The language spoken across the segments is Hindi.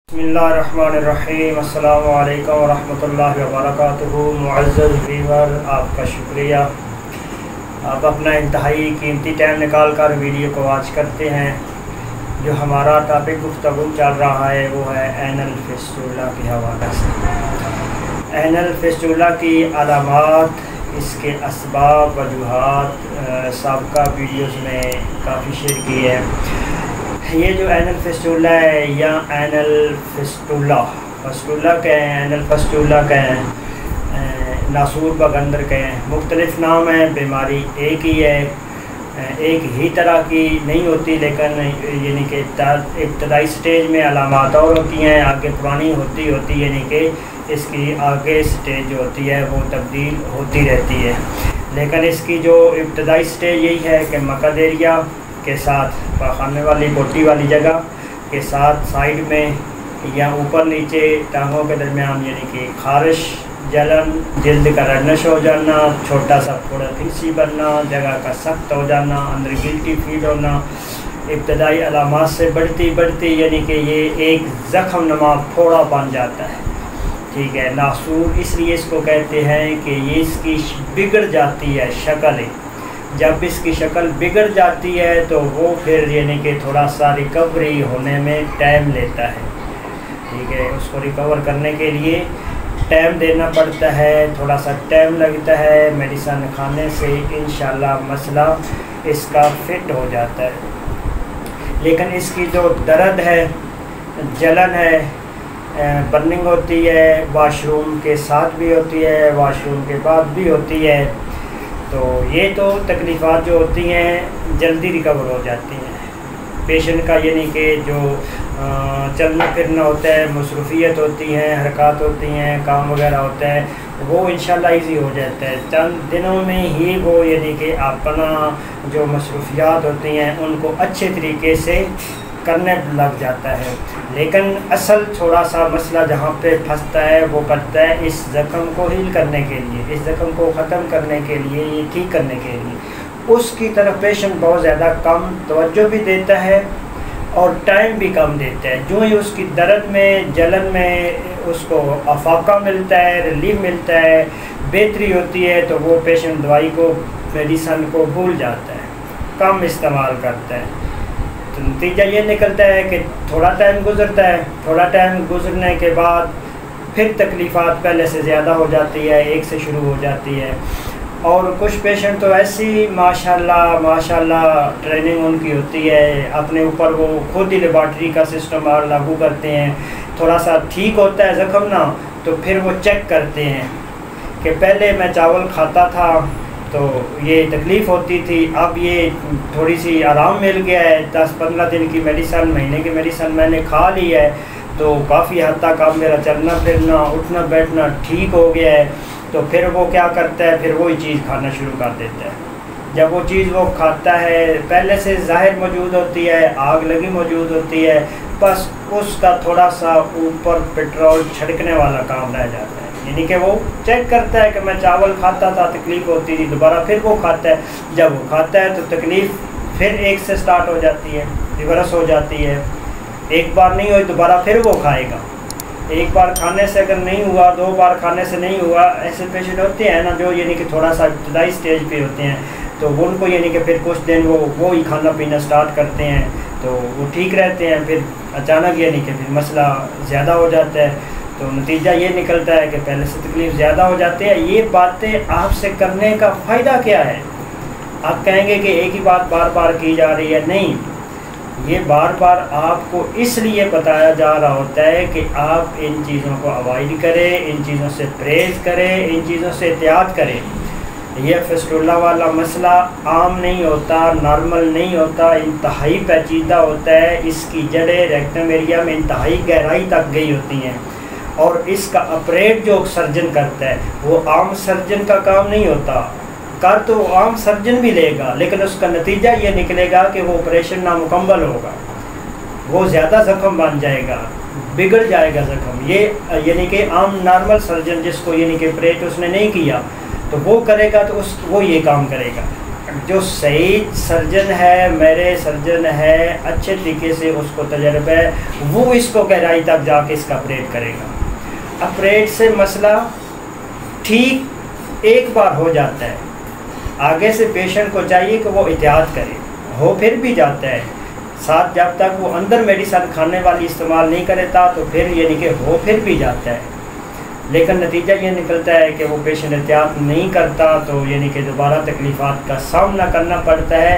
बिस्मिल्लाहिर्रहमानिर्रहीम। अस्सलामु अलैकुम वरहमतुल्लाहि वबरकातुहू। मुअज़्ज़ज़ व्यूअर, आपका शुक्रिया। आप अपना इंतहाई कीमती टाइम निकाल कर वीडियो को वॉच करते हैं। जो हमारा टॉपिक गुफ्तगू चल रहा है वो है एनल फिस्टुला के हवाले से। एनल फिस्टुला की अलामात, इसके असबाब, वजूहात साबिक़ा वीडियोज़ में काफ़ी शेयर की है। ये जो एनल फिस्टुला है या एनल फस्तूला के हैं, एनल फस्तूला के हैं, नासूर बगंदर के हैं, मुख्तलिफ़ नाम है। बीमारी एक ही है, एक ही तरह की नहीं होती, लेकिन यानी कि इब्तदाई स्टेज में अलामात और होती हैं, आगे पुरानी होती यानी कि इसकी आगे स्टेज जो होती है वो तब्दील होती रहती है। लेकिन इसकी जो इब्तदाई स्टेज यही है कि मकदेरिया के साथ पाखाने वाली बोटी वाली जगह के साथ साइड में या ऊपर नीचे टांगों के दरमियान यानी कि खारिश, जलन, जल्द का रडनश हो जाना, छोटा सा थोड़ा फिसी बनना, जगह का सख्त हो जाना, अंदर गिल्टी फील होना, इब्तदाई अलामात से बढ़ती यानी कि ये एक ज़ख़म नुमा फोड़ा बन जाता है। ठीक है, नासूर इसलिए इसको कहते हैं कि ये इसकी बिगड़ जाती है शक्ल। जब इसकी शक्ल बिगड़ जाती है तो वो फिर यानी कि थोड़ा सा रिकवरी होने में टाइम लेता है। ठीक है, उसको रिकवर करने के लिए टाइम देना पड़ता है, थोड़ा सा टाइम लगता है। मेडिसिन खाने से इंशाल्लाह मसला इसका फिट हो जाता है। लेकिन इसकी जो दर्द है, जलन है, बर्निंग होती है, वाशरूम के साथ भी होती है, वाशरूम के बाद भी होती है, तो ये तो तकलीफ़ात जो होती हैं जल्दी रिकवर हो जाती हैं। पेशेंट का यानी कि जो चलना फिरना होता है, मसरूफ़ियत होती हैं, हरकत होती हैं, काम वगैरह होता है, वो इंशाल्लाह इजी हो जाता है। चंद दिनों में ही वो यानी कि अपना जो मसरूफ़ियात होती हैं उनको अच्छे तरीके से करने लग जाता है। लेकिन असल थोड़ा सा मसला जहाँ पे फंसता है वो पड़ता है इस ज़ख़म को हील करने के लिए, इस ज़ख़म को ख़त्म करने के लिए, ये ठीक करने के लिए उसकी तरफ पेशेंट बहुत ज़्यादा कम तवज्जो भी देता है और टाइम भी कम देता है। जो ही उसकी दर्द में, जलन में उसको अफाका मिलता है, रिलीफ मिलता है, बेहतरी होती है, तो वो पेशेंट दवाई को, मेडिसन को भूल जाता है, कम इस्तेमाल करता है। तो नतीजा ये निकलता है कि थोड़ा टाइम गुज़रता है, थोड़ा टाइम गुज़रने के बाद फिर तकलीफ़ात पहले से ज़्यादा हो जाती है, एक से शुरू हो जाती है। और कुछ पेशेंट तो ऐसी माशाल्लाह ट्रेनिंग उनकी होती है, अपने ऊपर वो खुद ही लेबॉर्ट्री का सिस्टम लागू करते हैं। थोड़ा सा ठीक होता है ज़ख़म ना, तो फिर वो चेक करते हैं कि पहले मैं चावल खाता था तो ये तकलीफ़ होती थी, अब ये थोड़ी सी आराम मिल गया है, 10-15 दिन की मेडिसिन, महीने की मेडिसिन मैंने खा ली है, तो काफ़ी हद तक अब मेरा चलना फिरना, उठना बैठना ठीक हो गया है। तो फिर वो क्या करता है, फिर वही चीज़ खाना शुरू कर देता है। जब वो चीज़ वो खाता है, पहले से ज़ाहिर मौजूद होती है, आग लगी मौजूद होती है, बस उसका थोड़ा सा ऊपर पेट्रोल छिड़कने वाला काम रह जाता है। यानी कि वो चेक करता है कि मैं चावल खाता था, तकलीफ़ होती थी, दोबारा फिर वो खाता है। जब वो खाता है तो तकलीफ़ फिर एक से स्टार्ट हो जाती है, रिवर्स हो जाती है। एक बार नहीं हुई, दोबारा फिर वो खाएगा। एक बार खाने से अगर नहीं हुआ, 2 बार खाने से नहीं हुआ, ऐसे पेशेंट होते हैं ना जो यानी कि थोड़ा सा इब्तदाई स्टेज पे होते हैं, तो उनको यानी कि फिर कुछ दिन वो ही खाना पीना स्टार्ट करते हैं, तो वो ठीक रहते हैं। फिर अचानक यानी कि फिर मसला ज़्यादा हो जाता है, तो नतीजा ये निकलता है कि पहले से तकलीफ़ ज़्यादा हो जाती है। ये बातें आपसे करने का फ़ायदा क्या है? आप कहेंगे कि एक ही बात बार बार की जा रही है। नहीं, ये बार बार आपको इसलिए बताया जा रहा होता है कि आप इन चीज़ों को अवॉइड करें, इन चीज़ों से परहेज़ करें, इन चीज़ों से एहतियात करें। यह फिस्टुला वाला मसला आम नहीं होता, नॉर्मल नहीं होता, इंतहाई पेचीदा होता है। इसकी जड़ें रेक्टम एरिया में इंतहाई गहराई तक गई होती हैं और इसका ऑपरेट जो सर्जन करता है वो आम सर्जन का काम नहीं होता। कर तो आम सर्जन भी लेगा, लेकिन उसका नतीजा ये निकलेगा कि वो ऑपरेशन नामुकम्मल होगा, वो ज़्यादा ज़ख़म बन जाएगा, बिगड़ जाएगा ज़ख़म। ये यानी कि आम नॉर्मल सर्जन जिसको यानी कि ऑपरेट उसने नहीं किया तो वो करेगा, तो वो ये काम करेगा। जो सही सर्जन है, मेरे सर्जन है, अच्छे तरीके से उसको तजर्बा है, वो इसको गहराई तक जाके इसका ऑपरेट करेगा। ऑपरेट से मसला ठीक एक बार हो जाता है, आगे से पेशेंट को चाहिए कि वो एहतियात करे, हो फिर भी जाता है, साथ जब तक वो अंदर मेडिसिन खाने वाली इस्तेमाल नहीं करता तो फिर यानी कि हो फिर भी जाता है, लेकिन नतीजा ये निकलता है कि वो पेशेंट एहतियात नहीं करता तो यानी कि दोबारा तकलीफ़ात का सामना करना पड़ता है।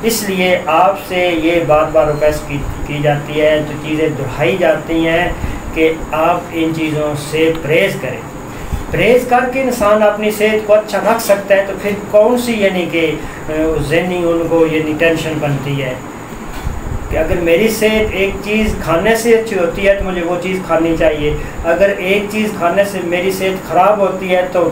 इसलिए आपसे ये बार बार रिक्वेस्ट की जाती है, जो चीज़ें दोहराई जाती हैं कि आप इन चीज़ों से परहेज़ करें। परहेज़ करके इंसान अपनी सेहत को अच्छा रख सकता है, तो फिर कौन सी यानी कि ज़हनी उनको यानी टेंशन बनती है कि अगर मेरी सेहत एक चीज़ खाने से अच्छी होती है तो मुझे वो चीज़ खानी चाहिए, अगर एक चीज़ खाने से मेरी सेहत ख़राब होती है तो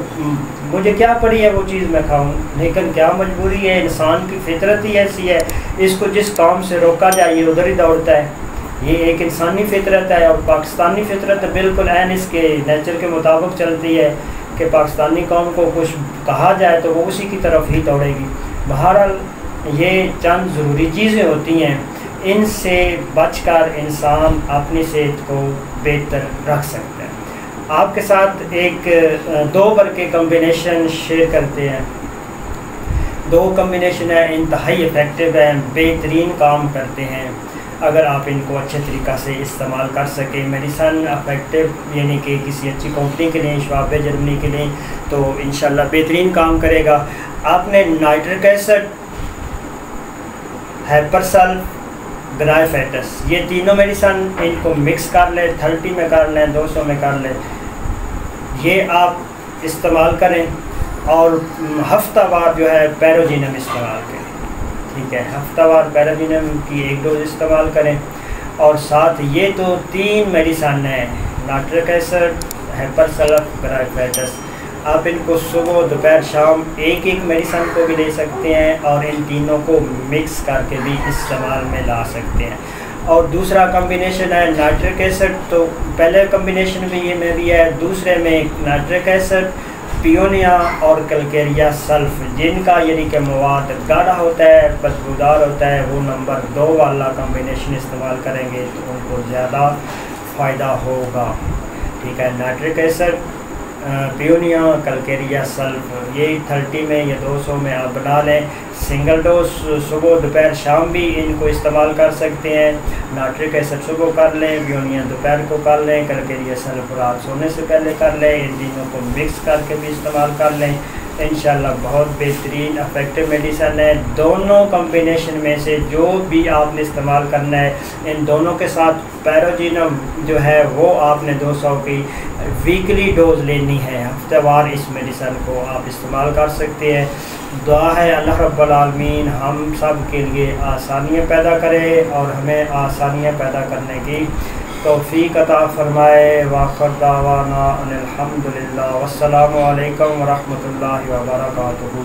मुझे क्या पड़ी है वो चीज़ मैं खाऊं। लेकिन क्या मजबूरी है, इंसान की फितरत ही ऐसी है, इसको जिस काम से रोका जाए ये उधर ही दौड़ता है। ये एक इंसानी फितरत है, और पाकिस्तानी फितरत बिल्कुल ऐन इसके नेचर के मुताबिक चलती है कि पाकिस्तानी कौम को कुछ कहा जाए तो वो उसी की तरफ ही दौड़ेगी। बहरहाल ये चंद ज़रूरी चीज़ें होती हैं, इनसे बचकर इंसान अपनी सेहत को बेहतर रख सकता है। आपके साथ एक दो वर्ग के कम्बिनेशन शेयर करते हैं। दो कम्बिनेशन है, इंतहाई इफ़ेक्टिव है, बेहतरीन काम करते हैं अगर आप इनको अच्छे तरीक़ा से इस्तेमाल कर सकें। मेडिसन अफेक्टिव यानी कि किसी अच्छी कंपनी के लिए, श्वाब जर्मनी के लिए, तो इंशाल्लाह बेहतरीन काम करेगा। आपने नाइट्रिक एसिड, हैपरसल, ग्राइफेटस, ये तीनों मेडिसन इनको मिक्स कर लें, 30 में कर लें, 200 में कर लें, ये आप इस्तेमाल करें और हफ्तावार जो है पैरोजिनम इस्तेमाल करें। ठीक है, हफ्तावार पैराजीनम की एक डोज इस्तेमाल करें। और साथ ये तो 3 मेडिसन है, नाइट्रिक एसिड, हैपरसल्फ, ग्राइफेटस, आप इनको सुबह दोपहर शाम एक एक मेडिसन को भी ले सकते हैं और इन तीनों को मिक्स करके भी इस्तेमाल में ला सकते हैं। और दूसरा कम्बिनेशन है नाइट्रिक एसिड, तो पहले कम्बिनेशन में ये में भी है, दूसरे में नाइट्रिक एसिड, पियोनिया और कैलकेरिया सल्फ, जिनका यानी कि मवाद गाढ़ा होता है, बदबूदार होता है, वो नंबर 2 वाला कम्बिनेशन इस्तेमाल करेंगे तो उनको ज़्यादा फ़ायदा होगा। ठीक है, nitric acid, Paeonia, Calcarea sulph, ये 30 में या 200 में आप बना लें। सिंगल डोज सुबह दोपहर शाम भी इनको इस्तेमाल कर सकते हैं। नाइट्रिक एसिड सुबह कर लें, पियोनिया दोपहर को कर लें, कैलकेरिया सल्फ रात सोने से पहले कर लें। इन तीनों को मिक्स करके भी इस्तेमाल कर लें, इंशाल्लाह बहुत बेहतरीन इफेक्टिव मेडिसन है। दोनों कम्बिनेशन में से जो भी आपने इस्तेमाल करना है, इन दोनों के साथ पैरोजिनम जो है वो आपने 200 की वीकली डोज लेनी है, हफ्तेवार इस मेडिसन को आप इस्तेमाल कर सकते हैं। दुआ है अल्लाह रब्बुल आलमीन हम सब के लिए आसानियाँ पैदा करे और हमें आसानियाँ पैदा करने की तौफीक अता फरमाए। वाखिर दावाना अनिल हम्दुलिल्लाह, वस्सलामु अलैकुम व रहमतुल्लाहि व बरकातुहू।